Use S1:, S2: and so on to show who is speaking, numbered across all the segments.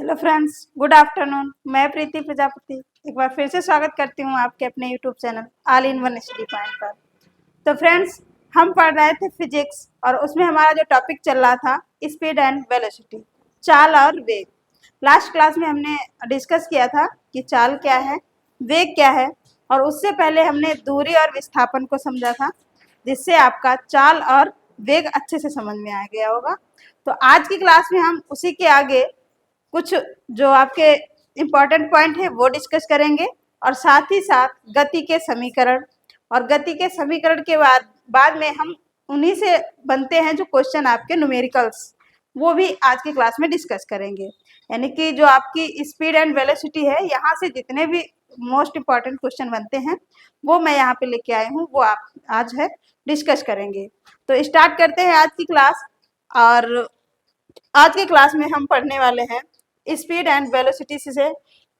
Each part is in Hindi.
S1: Hello friends, good afternoon. मैं प्रीति प्रजापति एक बार फिर से स्वागत करती हूँ आपके अपने YouTube channel all in one study point पर। तो फ्रेंड्स, हम पढ़ रहे थे फिजिक्स और उसमें हमारा जो टॉपिक चल रहा था स्पीड एंड वेलोसिटी, चाल और वेग। लास्ट क्लास में हमने डिस्कस किया था कि चाल क्या है, वेग क्या है, और उससे पहले हमने दूरी और विस्थापन को समझा था, जिससे आपका चाल और वेग अच्छे से समझ में आ गया होगा। तो आज की क्लास में हम उसी के आगे कुछ जो आपके इम्पोर्टेंट पॉइंट है वो डिस्कस करेंगे, और साथ ही साथ गति के समीकरण, और गति के समीकरण के बाद में हम उन्हीं से बनते हैं जो क्वेश्चन आपके न्यूमेरिकल्स, वो भी आज की क्लास में डिस्कस करेंगे। यानी कि जो आपकी स्पीड एंड वेलोसिटी है, यहाँ से जितने भी मोस्ट इम्पॉर्टेंट क्वेश्चन बनते हैं वो मैं यहाँ पे लेके आई हूँ, वो आप आज है डिस्कस करेंगे। तो स्टार्ट करते हैं आज की क्लास। और आज की क्लास में हम पढ़ने वाले हैं स्पीड एंड वेलोसिटी से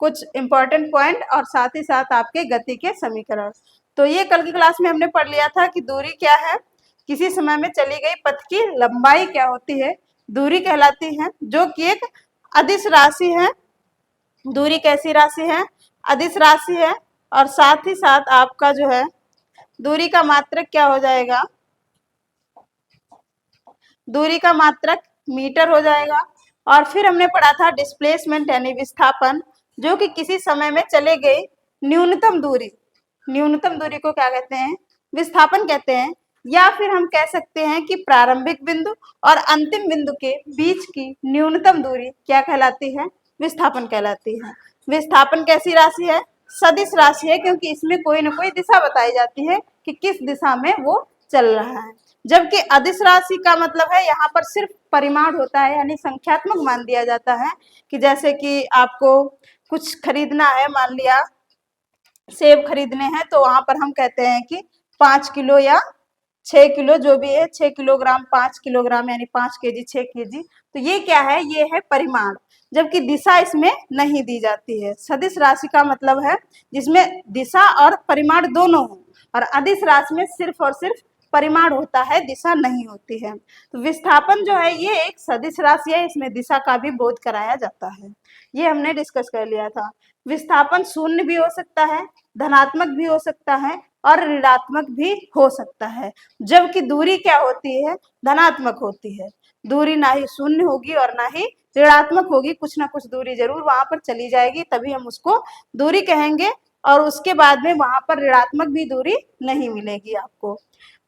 S1: कुछ इंपॉर्टेंट पॉइंट और साथ ही साथ आपके गति के समीकरण। तो ये कल की क्लास में हमने पढ़ लिया था कि दूरी क्या है, किसी समय में चली गई पथ की लंबाई क्या होती है, दूरी कहलाती है, जो कि एक अदिश राशि है। दूरी कैसी राशि है? अदिश राशि है। और साथ ही साथ आपका जो है दूरी का मात्रक क्या हो जाएगा? दूरी का मात्रक मीटर हो जाएगा। और फिर हमने पढ़ा था डिस्प्लेसमेंट यानी विस्थापन, जो कि किसी समय में चले गई न्यूनतम दूरी। न्यूनतम दूरी को क्या कहते हैं? विस्थापन कहते हैं। या फिर हम कह सकते हैं कि प्रारंभिक बिंदु और अंतिम बिंदु के बीच की न्यूनतम दूरी क्या कहलाती है? विस्थापन कहलाती है। विस्थापन कैसी राशि है? सदिश राशि है, क्योंकि इसमें कोई ना कोई दिशा बताई जाती है कि किस दिशा में वो चल रहा है। जबकि अदिश राशि का मतलब है यहाँ पर सिर्फ परिमाण होता है, यानी संख्यात्मक मान दिया जाता है। कि जैसे कि आपको कुछ खरीदना है, मान लिया सेब खरीदने हैं, तो वहां पर हम कहते हैं कि 5 किलो या 6 किलो, जो भी है 6 किलोग्राम 5 किलोग्राम यानी 5 केजी 6 केजी। तो ये क्या है? ये है परिमाण। जबकि दिशा इसमें नहीं दी जाती है। सदिश राशि का मतलब है जिसमें दिशा और परिमाण दोनों हो, और अदिश राशि में सिर्फ और सिर्फ परिमाण होता है, दिशा नहीं होती है। तो विस्थापन जो है ये एक सदिश राशि है, इसमें दिशा का भी बोध कराया जाता है। ये हमने डिस्कस कर लिया था। विस्थापन शून्य भी हो सकता है, धनात्मक भी हो सकता है, और ऋणात्मक भी हो सकता है। जबकि दूरी क्या होती है? धनात्मक होती है। दूरी ना ही शून्य होगी और ना ही ऋणात्मक होगी, कुछ ना कुछ दूरी जरूर वहां पर चली जाएगी, तभी हम उसको दूरी कहेंगे। और उसके बाद में वहां पर ऋणात्मक भी दूरी नहीं मिलेगी आपको।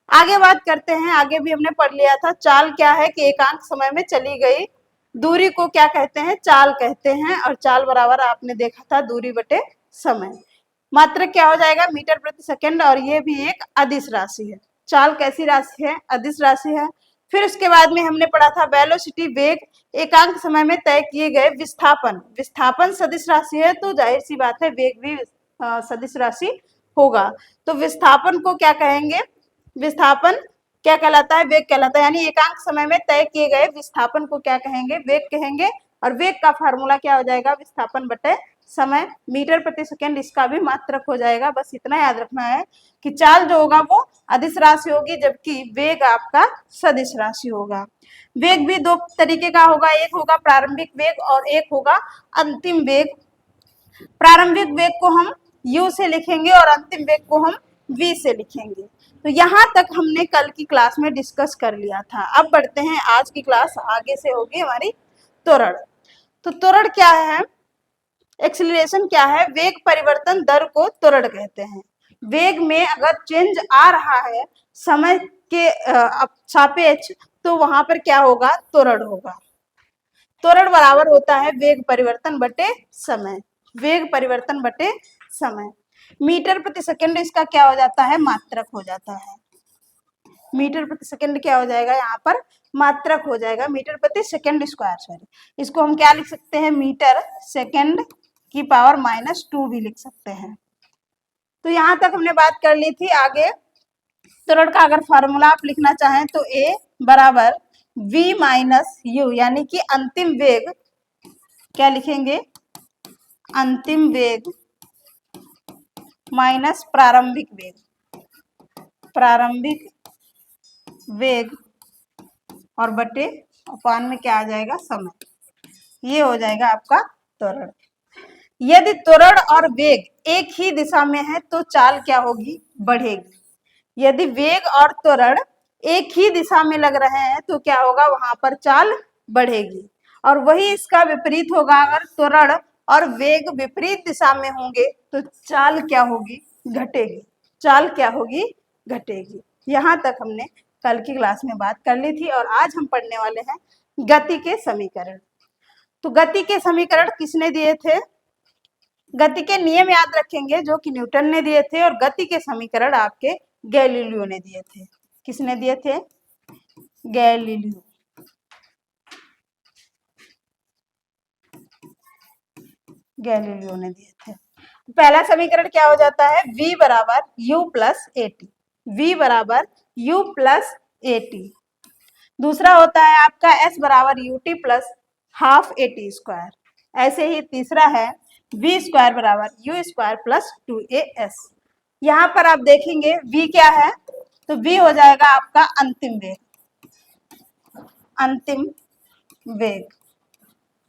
S1: आगे बात करते हैं। आगे भी हमने पढ़ लिया था चाल क्या है, कि एकांक समय में चली गई दूरी को क्या कहते हैं? चाल कहते हैं। और चाल बराबर आपने देखा था दूरी बटे समय। मात्रक क्या हो जाएगा? मीटर प्रति सेकंड। और ये भी एक अदिश राशि है। चाल कैसी राशि है? अदिश राशि है। फिर उसके बाद में हमने पढ़ा था वेलोसिटी, वेग, एकांक समय में तय किए गए विस्थापन। विस्थापन सदिश राशि है, तो जाहिर सी बात है वेग भी सदिश राशि होगा। तो विस्थापन को क्या कहेंगे? विस्थापन क्या कहलाता है? वेग कहलाता है। यानी एकांक समय में तय किए गए विस्थापन को क्या कहेंगे? वेग कहेंगे। और वेग का फार्मूला क्या हो जाएगा? विस्थापन बटे समय, मीटर प्रति सेकंड। इसका भी मात्रक हो जाएगा। बस इतना याद रखना है कि चाल जो होगा वो अदिश राशि होगी, जबकि वेग आपका सदिश राशि होगा। वेग भी दो तरीके का होगा, एक होगा प्रारंभिक वेग और एक होगा अंतिम वेग। प्रारंभिक वेग को हम u से लिखेंगे और अंतिम वेग को हम v से लिखेंगे। तो यहाँ तक हमने कल की क्लास में डिस्कस कर लिया था। अब बढ़ते हैं आज की क्लास, आगे से होगी हमारी त्वरण। तो त्वरण क्या है? एक्सीलरेशन क्या है? वेग परिवर्तन दर को त्वरण कहते हैं। वेग में अगर चेंज आ रहा है समय के सापेक्ष, तो वहां पर क्या होगा? त्वरण होगा। त्वरण बराबर होता है वेग परिवर्तन बटे समय। वेग परिवर्तन बटे समय। मीटर प्रति सेकंड इसका क्या हो जाता है? मात्रक हो जाता है। मीटर प्रति सेकंड क्या हो जाएगा? यहाँ पर मात्रक हो जाएगा। मीटर प्रति सेकंड स्क्वायर, सॉरी, इसको हम क्या लिख सकते हैं? मीटर सेकंड की पावर -2 भी लिख सकते हैं। तो यहाँ तक हमने बात कर ली थी। आगे त्वरण का अगर फॉर्मूला आप लिखना चाहें तो a बराबर v माइनस u, यानी कि अंतिम वेग क्या लिखेंगे? अंतिम वेग माइनस प्रारंभिक वेग। प्रारंभिक वेग और बटे अपान में क्या आ जाएगा? समय। ये हो जाएगा आपका त्वरण। यदि त्वरण और वेग एक ही दिशा में है तो चाल क्या होगी, बढ़ेगी। यदि वेग और त्वरण एक ही दिशा में लग रहे हैं तो क्या होगा, वहां पर चाल बढ़ेगी। और वही इसका विपरीत होगा, अगर त्वरण और वेग विपरीत दिशा में होंगे तो चाल क्या होगी, घटेगी। चाल क्या होगी, घटेगी। यहाँ तक हमने कल की क्लास में बात कर ली थी और आज हम पढ़ने वाले हैं गति के समीकरण। तो गति के समीकरण किसने दिए थे, गति के नियम याद रखेंगे जो कि न्यूटन ने दिए थे, और गति के समीकरण आपके गैलीलियो ने दिए थे। किसने दिए थे, गैलीलियो। गैलीलियो ने दिए थे। पहला समीकरण क्या हो जाता है, v बराबर u plus A T, v बराबर u प्लस ए टी। दूसरा होता है आपका s बराबर U T plus half A T square. ऐसे ही तीसरा है v स्क्वायर बराबर यू स्क्वायर प्लस 2as। यहाँ पर आप देखेंगे v क्या है, तो v हो जाएगा आपका अंतिम वेग, अंतिम वेग,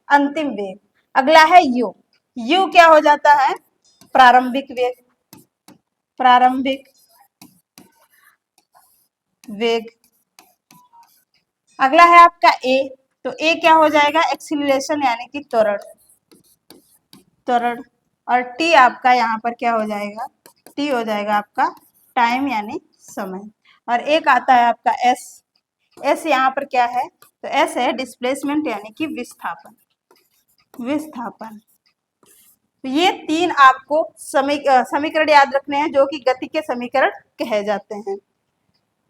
S1: अंतिम वेग। अगला है u, u क्या हो जाता है, प्रारंभिक वेग, प्रारंभिक वेग। अगला है आपका a, तो a क्या हो जाएगा, एक्सीलरेशन यानी कि त्वरण, त्वरण। और t आपका यहाँ पर क्या हो जाएगा, t हो जाएगा आपका टाइम यानी समय। और एक आता है आपका s, s यहाँ पर क्या है, तो s है डिस्प्लेसमेंट यानी कि विस्थापन, विस्थापन। तो ये तीन आपको समीकरण याद रखने हैं जो कि गति के समीकरण कहे जाते हैं।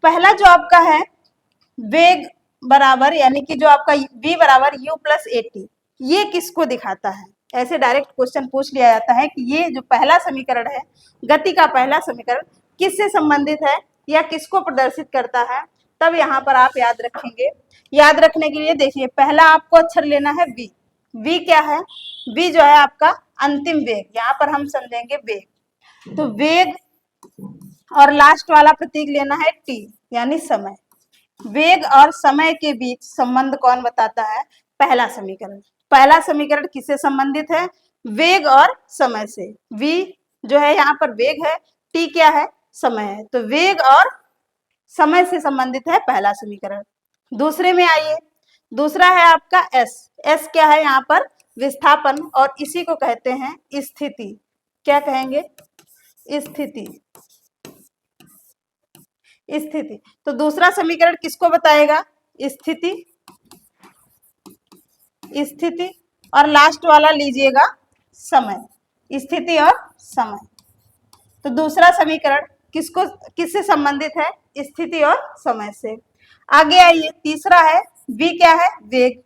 S1: पहला जो आपका है वेग बराबर यानी कि जो आपका v बराबर u प्लस ए टी, ये किसको दिखाता है, ऐसे डायरेक्ट क्वेश्चन पूछ लिया जाता है कि ये जो पहला समीकरण है, गति का पहला समीकरण किससे संबंधित है या किसको प्रदर्शित करता है। तब यहाँ पर आप याद रखेंगे, याद रखने के लिए देखिए, पहला आपको अक्षर लेना है v। v क्या है, v जो है आपका अंतिम वेग, यहाँ पर हम समझेंगे वेग। तो वेग और लास्ट वाला प्रतीक लेना है t यानी समय। वेग और समय के बीच संबंध कौन बताता है, पहला समीकरण। पहला समीकरण किससे संबंधित है, वेग और समय से। v जो है यहाँ पर वेग है, t क्या है, समय है। तो वेग और समय से संबंधित है पहला समीकरण। दूसरे में आइए, दूसरा है आपका s, s क्या है यहाँ पर, विस्थापन, और इसी को कहते हैं स्थिति। क्या कहेंगे, स्थिति, स्थिति। तो दूसरा समीकरण किसको बताएगा, स्थिति, स्थिति। और लास्ट वाला लीजिएगा समय, स्थिति और समय। तो दूसरा समीकरण किसको, किससे संबंधित है, स्थिति और समय से। आगे आइए, तीसरा है v क्या है, वेग।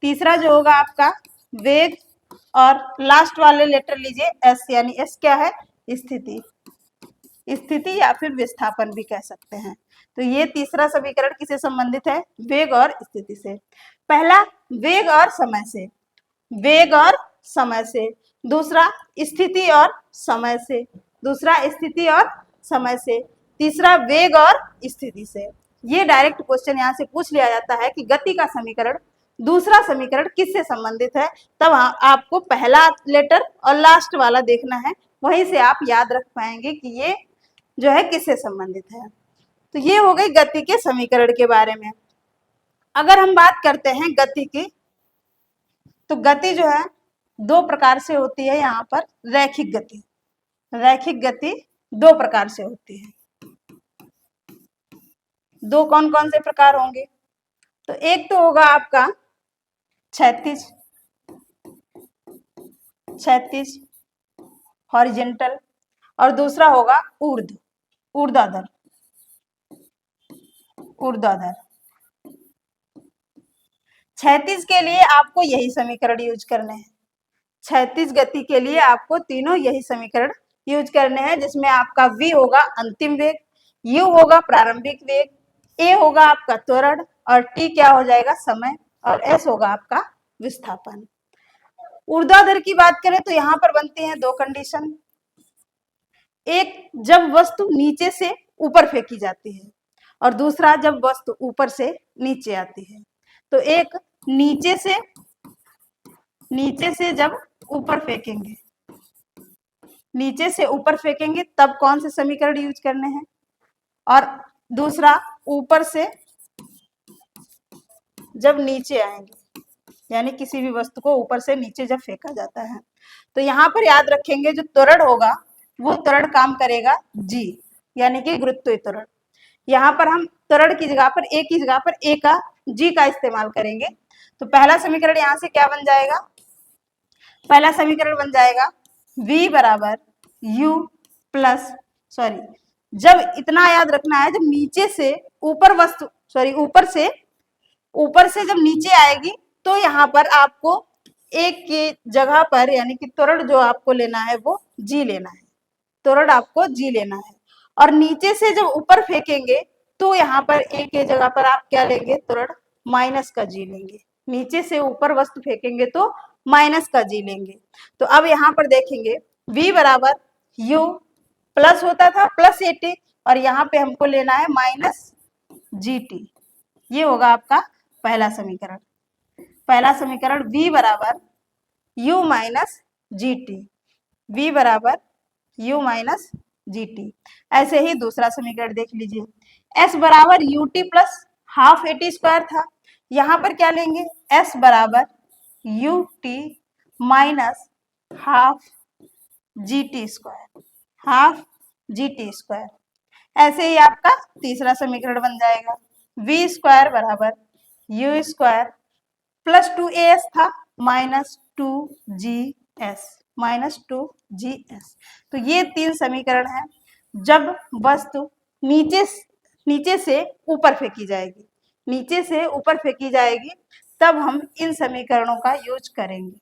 S1: तीसरा जो होगा आपका वेग, और लास्ट वाले लेटर लीजिए s यानी s क्या है, स्थिति, स्थिति या फिर विस्थापन भी कह सकते हैं। तो ये तीसरा समीकरण किससे संबंधित है, वेग और स्थिति से। पहला वेग और समय से, वेग और समय से। दूसरा स्थिति और समय से, दूसरा स्थिति और समय से। तीसरा वेग और स्थिति से। ये डायरेक्ट क्वेश्चन यहाँ से पूछ लिया जाता है कि गति का समीकरण, दूसरा समीकरण किससे संबंधित है। तब आपको पहला लेटर और लास्ट वाला देखना है, वहीं से आप याद रख पाएंगे कि ये जो है किससे संबंधित है। तो ये हो गई गति के समीकरण के बारे में। अगर हम बात करते हैं गति की, तो गति जो है दो प्रकार से होती है। यहाँ पर रैखिक गति, रैखिक गति दो प्रकार से होती है। दो कौन कौन से प्रकार होंगे, तो एक तो होगा आपका क्षैतिज, क्षैतिज हॉरिजेंटल, और दूसरा होगा ऊर्ध्व, ऊर्ध्वाधर, ऊर्ध्वाधर। क्षैतिज के लिए आपको यही समीकरण यूज करने हैं। क्षैतिज गति के लिए आपको तीनों यही समीकरण यूज करने हैं, जिसमें आपका v होगा अंतिम वेग, u होगा प्रारंभिक वेग, a होगा आपका त्वरण, और t क्या हो जाएगा, समय, और s होगा आपका विस्थापन। ऊर्ध्वाधर की बात करें तो यहाँ पर बनती हैं दो कंडीशन। एक जब वस्तु नीचे से ऊपर फेंकी जाती है, और दूसरा जब वस्तु ऊपर से नीचे आती है। तो एक नीचे से नीचे से जब ऊपर फेंकेंगे, नीचे से ऊपर फेंकेंगे तब कौन से समीकरण यूज करने हैं, और दूसरा ऊपर से जब नीचे आएंगे, यानी किसी भी वस्तु को ऊपर से नीचे जब फेंका जाता है। तो यहाँ पर याद रखेंगे जो त्वरण होगा वो त्वरण काम करेगा जी, यानी कि गुरुत्वीय त्वरण। यहाँ पर हम त्वरण की जगह पर ए की जगह पर ए का जी का इस्तेमाल करेंगे। तो पहला समीकरण यहाँ से क्या बन जाएगा, पहला समीकरण बन जाएगा v बराबर u प्लस, सॉरी जब इतना याद रखना है, जब नीचे से ऊपर वस्तु, सॉरी ऊपर से जब नीचे आएगी तो यहाँ पर आपको एक की जगह पर, यानी कि त्वरण जो आपको लेना है वो जी लेना है, त्वरण आपको जी लेना है। और नीचे से जब ऊपर फेंकेंगे तो यहाँ पर एक की जगह पर आप क्या लेंगे, त्वरण माइनस का जी लेंगे। नीचे से ऊपर वस्तु फेंकेंगे तो माइनस का जी लेंगे। तो अब यहाँ पर देखेंगे v बराबर u प्लस होता था प्लस एटी, और यहाँ पे हमको लेना है माइनस जी टी। ये होगा आपका पहला समीकरण। पहला समीकरण v बराबर u minus G T, v बराबर u माइनस जी टी। ऐसे ही दूसरा समीकरण देख लीजिए, s बराबर U T plus half A T square था, यहाँ पर क्या लेंगे, s बराबर U T minus half G T square, half G T square. ऐसे ही आपका तीसरा समीकरण बन जाएगा v स्क्वायर बराबर यू स्क्वायर प्लस 2as था माइनस 2gs, माइनस 2gs। तो ये तीन समीकरण है जब वस्तु नीचे से ऊपर फेंकी जाएगी, नीचे से ऊपर फेंकी जाएगी तब हम इन समीकरणों का यूज करेंगे।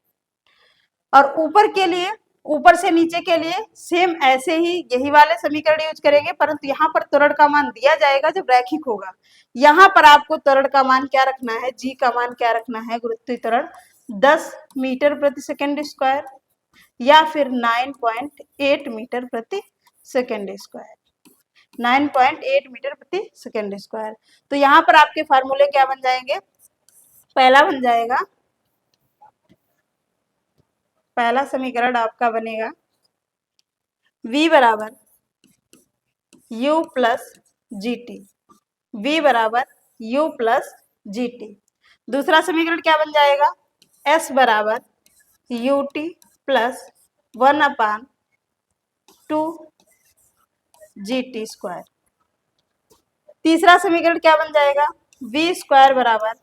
S1: और ऊपर के लिए, ऊपर से नीचे के लिए सेम ऐसे ही यही वाले समीकरण यूज करेंगे, परंतु यहाँ पर त्वरण का मान दिया जाएगा जब रैखिक होगा। यहाँ पर आपको त्वरण का मान क्या रखना है, जी का मान क्या रखना है, गुरुत्वीय त्वरण 10 मीटर प्रति सेकेंड स्क्वायर या फिर 9.8 मीटर प्रति सेकेंड स्क्वायर, 9.8 मीटर प्रति सेकेंड स्क्वायर। तो यहाँ पर आपके फार्मूले क्या बन जाएंगे, पहला बन जाएगा, पहला समीकरण आपका बनेगा v बराबर u plus G T, v बराबर u प्लस जी टी। दूसरा समीकरण क्या बन जाएगा, s बराबर U T plus 1/2 G T square. तीसरा समीकरण क्या बन जाएगा, v स्क्वायर बराबर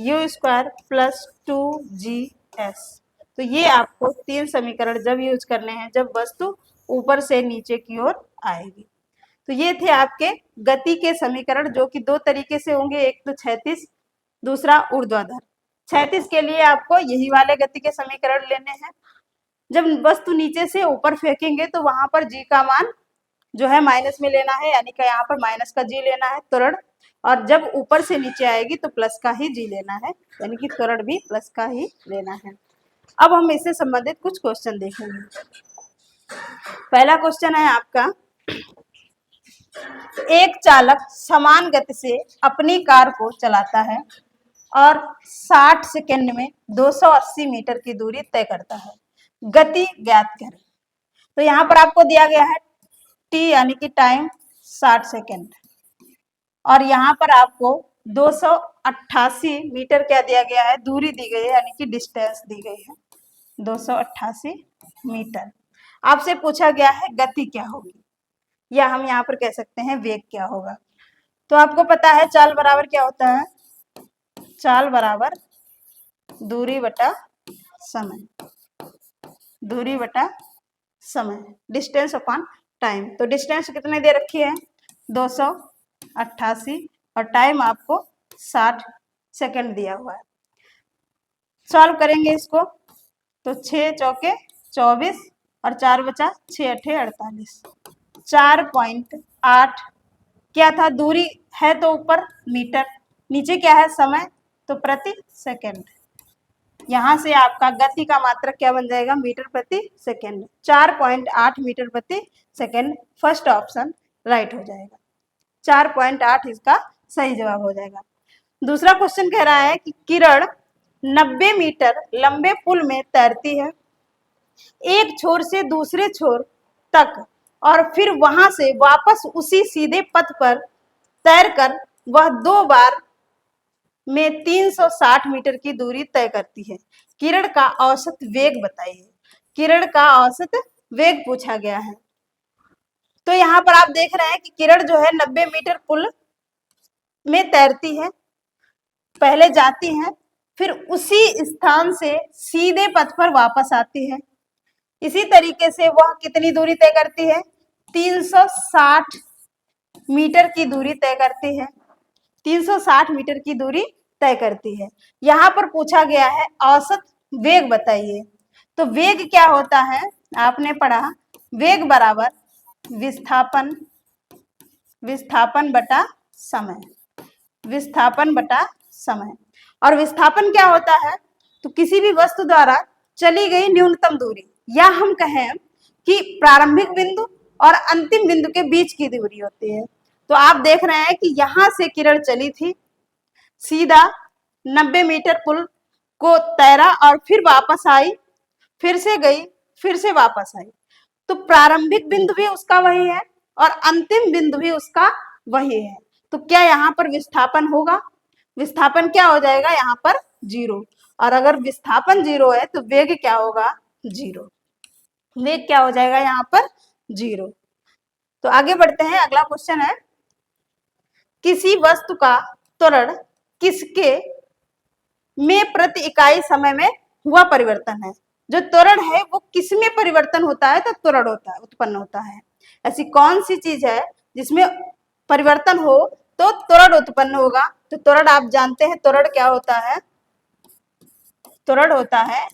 S1: u स्क्वायर प्लस 2gs। तो ये आपको तीन समीकरण जब यूज करने हैं जब वस्तु ऊपर से नीचे की ओर आएगी। तो ये थे आपके गति के समीकरण, जो कि दो तरीके से होंगे, एक तो क्षैतिज, दूसरा ऊर्ध्वाधर। क्षैतिज के लिए आपको यही वाले गति के समीकरण लेने हैं। जब वस्तु नीचे से ऊपर फेंकेंगे तो वहां पर जी का मान जो है माइनस में लेना है, यानी कि यहाँ पर माइनस का जी लेना है त्वरण, और जब ऊपर से नीचे आएगी तो प्लस का ही जी लेना है, यानी कि त्वरण भी प्लस का ही लेना है। अब हम इससे संबंधित कुछ क्वेश्चन देखेंगे। पहला क्वेश्चन है आपका, एक चालक समान गति से अपनी कार को चलाता है और 60 सेकंड में 280 मीटर की दूरी तय करता है, गति ज्ञात करें। तो यहाँ पर आपको दिया गया है t यानी कि टाइम 60 सेकंड, और यहाँ पर आपको 288 मीटर क्या दिया गया है, दूरी दी गई है, यानी कि डिस्टेंस दी गई है 288 मीटर। आपसे पूछा गया है गति क्या होगी, या हम यहाँ पर कह सकते हैं वेग क्या होगा। तो आपको पता है चाल बराबर क्या होता है, चाल बराबर दूरी बटा समय, दूरी बटा समय, डिस्टेंस अपॉन टाइम। तो डिस्टेंस कितने दे रखी है, 288, और टाइम आपको 60 सेकंड दिया हुआ है। सॉल्व करेंगे इसको, तो 6 चौके 24 और 4 बचा 6 अठे 48, 4.8 क्या था, दूरी है तो ऊपर मीटर, नीचे क्या है समय, तो प्रति सेकंड। यहाँ से आपका गति का मात्रक क्या बन जाएगा, मीटर प्रति सेकंड, 4.8 मीटर प्रति सेकंड। फर्स्ट ऑप्शन राइट हो जाएगा, 4.8 इसका सही जवाब हो जाएगा। दूसरा क्वेश्चन कह रहा है कि किरण 90 मीटर लंबे पुल में तैरती है, एक छोर से दूसरे छोर तक और फिर वहां से वापस उसी सीधे पथ पर तैरकर वह 2 बार में 360 मीटर की दूरी तय करती है। किरण का औसत वेग बताइए। किरण का औसत वेग पूछा गया है। तो यहाँ पर आप देख रहे हैं कि किरण जो है 90 मीटर पुल में तैरती है, पहले जाती है, फिर उसी स्थान से सीधे पथ पर वापस आती है। इसी तरीके से वह कितनी दूरी तय करती है? 360 मीटर की दूरी तय करती है। 360 मीटर की दूरी तय करती है। यहाँ पर पूछा गया है औसत वेग बताइए। तो वेग क्या होता है? आपने पढ़ा वेग बराबर विस्थापन, विस्थापन बटा समय, विस्थापन बटा समय। और विस्थापन क्या होता है? तो किसी भी वस्तु द्वारा चली गई न्यूनतम दूरी, या हम कहें कि प्रारंभिक बिंदु और अंतिम बिंदु के बीच की दूरी होती है। तो आप देख रहे हैं कि यहां से किरण चली थी, सीधा 90 मीटर पुल को तैरा और फिर वापस आई, फिर से गई, फिर से वापस आई। तो प्रारंभिक बिंदु भी उसका वही है और अंतिम बिंदु भी उसका वही है। तो क्या यहाँ पर विस्थापन होगा? विस्थापन क्या हो जाएगा यहाँ पर? 0। और अगर विस्थापन 0 है तो वेग क्या होगा? 0। वेग क्या हो जाएगा यहाँ पर? 0। तो आगे बढ़ते हैं। अगला क्वेश्चन है, किसी वस्तु का त्वरण किसके में प्रति इकाई समय में हुआ परिवर्तन है। जो त्वरण है वो किस में परिवर्तन होता है? तो त्वरण होता है, उत्पन्न होता है। ऐसी कौन सी चीज है जिसमें परिवर्तन हो तो त्वरण उत्पन्न होगा? तो त्वरण आप जानते हैं, त्वरण क्या होता है? त्वरण होता है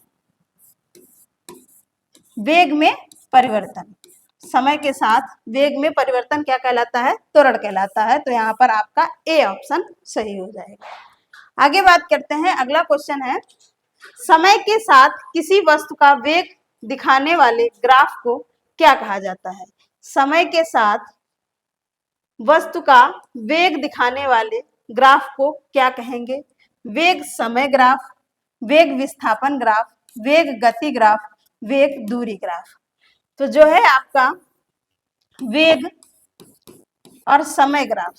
S1: वेग में परिवर्तन। समय के साथ वेग में परिवर्तन क्या कहलाता है? त्वरण कहलाता है। तो यहाँ पर आपका ए ऑप्शन सही हो जाएगा। आगे बात करते हैं। अगला क्वेश्चन है, समय के साथ किसी वस्तु का वेग दिखाने वाले ग्राफ को क्या कहा जाता है? समय के साथ वस्तु का वेग दिखाने वाले ग्राफ को क्या कहेंगे? वेग समय ग्राफ, वेग विस्थापन ग्राफ, वेग गति ग्राफ, वेग दूरी ग्राफ। तो जो है आपका वेग और समय ग्राफ,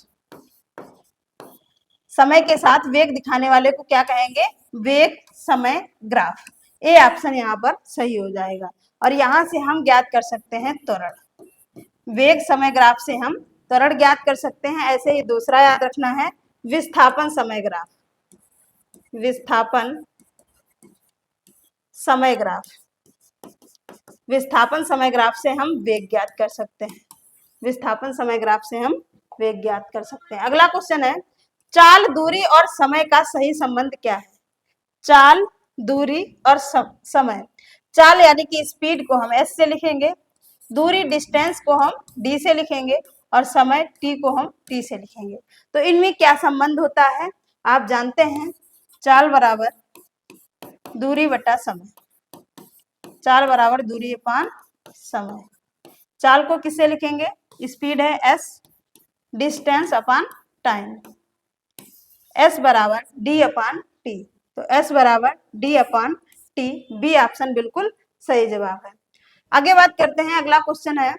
S1: समय के साथ वेग दिखाने वाले को क्या कहेंगे? वेग समय ग्राफ। ए ऑप्शन यहाँ पर सही हो जाएगा। और यहां से हम ज्ञात कर सकते हैं त्वरण। वेग समय ग्राफ से हम त्वरण ज्ञात कर सकते हैं। ऐसे ही दूसरा याद रखना है विस्थापन समय ग्राफ, विस्थापन समय ग्राफ, विस्थापन समय ग्राफ से हम वेग ज्ञात कर सकते हैं। विस्थापन समय ग्राफ से हम वेग ज्ञात कर सकते हैं। अगला क्वेश्चन है, चाल, दूरी और समय का सही संबंध क्या है? चाल, दूरी और समय। चाल यानी कि स्पीड को हम एस से लिखेंगे, दूरी डिस्टेंस को हम डी से लिखेंगे और समय टी को हम टी से लिखेंगे। तो इनमें क्या संबंध होता है? आप जानते हैं चाल बराबर दूरी बटा समय, चाल बराबर दूरी अपान समय। चाल को किससे लिखेंगे? स्पीड है एस, डिस्टेंस अपान टाइम, एस बराबर डी अपान टी। तो एस बराबर डी अपान टी, बी ऑप्शन बिल्कुल सही जवाब है। आगे बात करते हैं। अगला क्वेश्चन है,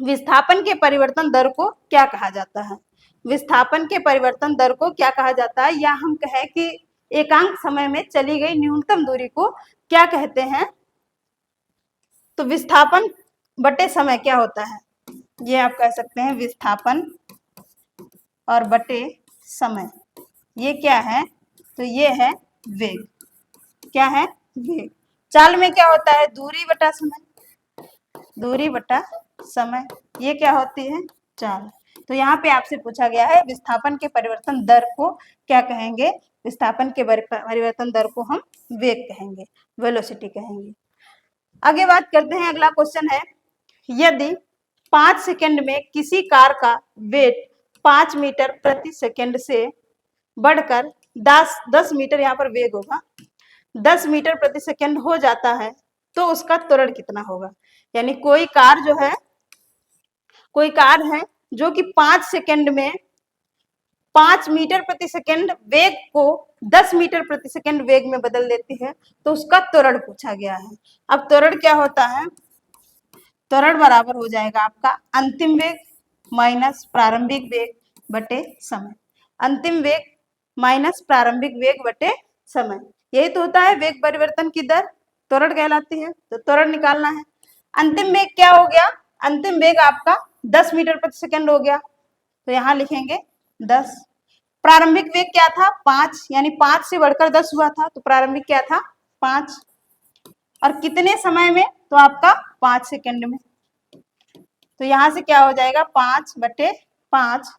S1: विस्थापन के परिवर्तन दर को क्या कहा जाता है? विस्थापन के परिवर्तन दर को क्या कहा जाता है? या हम कहें कि एकांक समय में चली गई न्यूनतम दूरी को क्या कहते हैं? तो विस्थापन बटे समय क्या होता है? ये आप कह सकते हैं विस्थापन और बटे समय। ये क्या है? तो ये है वेग। क्या है? वेग। चाल में क्या होता है? दूरी बटा समय, दूरी बटा समय। ये क्या होती है? चाल। तो यहाँ पे आपसे पूछा गया है विस्थापन के परिवर्तन दर को क्या कहेंगे? विस्थापन के परिवर्तन दर को हम वेग कहेंगे, वेलोसिटी कहेंगे। आगे बात करते हैं। अगला क्वेश्चन है, यदि 5 सेकंड में किसी कार का वेट 5 मीटर प्रति सेकंड से बढ़कर 10 मीटर, यहाँ पर वेग होगा, 10 मीटर प्रति सेकंड हो जाता है तो उसका त्वरण कितना होगा? यानी कोई कार है जो कि 5 सेकंड में 5 मीटर प्रति सेकंड वेग को 10 मीटर प्रति सेकंड वेग में बदल देती है तो उसका त्वरण पूछा गया है। अब त्वरण क्या होता है? त्वरण बराबर हो जाएगा आपका अंतिम वेग माइनस प्रारंभिक वेग बटे समय। अंतिम वेग माइनस प्रारंभिक वेग बटे समय, यही तो होता है वेग परिवर्तन की दर, त्वरण कहलाती है। तो त्वरण निकालना है। अंतिम वेग क्या हो गया? अंतिम वेग आपका 10 मीटर प्रति सेकंड हो गया, तो यहाँ लिखेंगे 10। प्रारंभिक वेग क्या था? 5, यानी 5 से बढ़कर 10 हुआ था, तो प्रारंभिक क्या था? 5। और कितने समय में? तो आपका 5 सेकंड में। तो यहां से क्या हो जाएगा? 5/5